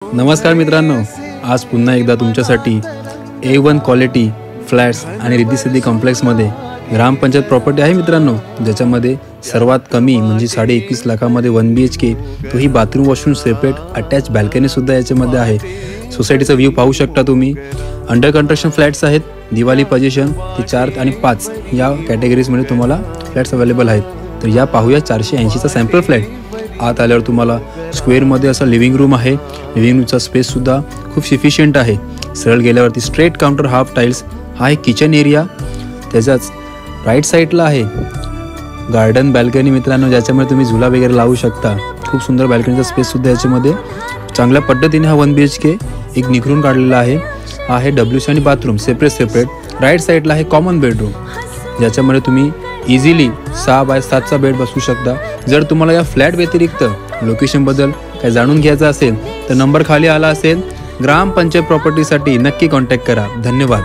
नमस्कार मित्रांनो, आज पुन्हा एकदा तुमच्यासाठी A1 क्वालिटी फ्लॅट्स आणि रिद्धी-सिद्धी कॉम्प्लेक्समध्ये ग्रामपंचायत प्रॉपर्टी आहे मित्रांनो, ज्याच्यामध्ये सर्वात कमी म्हणजे 21.5 लाखामध्ये 1 BHK, तोही बाथरूम वॉशरूम सेपरेट अटॅच बॅल्कनीसुद्धा याच्यामध्ये आहे। सोसायटीचा व्ह्यू पाहू शकता तुम्ही। अंडर कंस्ट्रक्शन फ्लॅट्स आहेत, दिवाळी पोझिशन ते 4 आणि 5 या कॅटेगरीजमध्ये तुम्हाला फ्लॅट्स अवेलेबल आहेत। तर या पाहूया 480चा सॅम्पल फ्लॅट। आत आल्यावर तुम्हाला स्क्वेअरमध्ये असं लिव्हिंग रूम आहे। लिव्हिंग रूमचा स्पेससुद्धा खूप सफिशियंट आहे। सरळ गेल्यावरती स्ट्रेट काउंटर हाफ टाईल्स हा आहे किचन एरिया। त्याच्याच राईट साईडला आहे गार्डन बॅल्कनी मित्रांनो, ज्याच्यामध्ये तुम्ही झुला वगैरे लावू शकता। खूप सुंदर बॅल्कनीचा स्पेससुद्धा याच्यामध्ये चांगल्या पद्धतीने हा 1 BHK एक निखरून काढलेला आहे। हा आहे WC आणि बाथरूम सेपरेट। राईट साईडला आहे कॉमन बेडरूम, ज्याच्यामध्ये तुम्ही इझिली 6 बाय 7चा बेड बसवू शकता। जर तुम्हाला या फ्लॅट व्यतिरिक्त लोकेशनबद्दल काही जाणून घ्यायचं असेल तर नंबर खाली आला असेल। ग्रामपंचायत प्रॉपर्टीसाठी नक्की कॉन्टॅक्ट करा। धन्यवाद।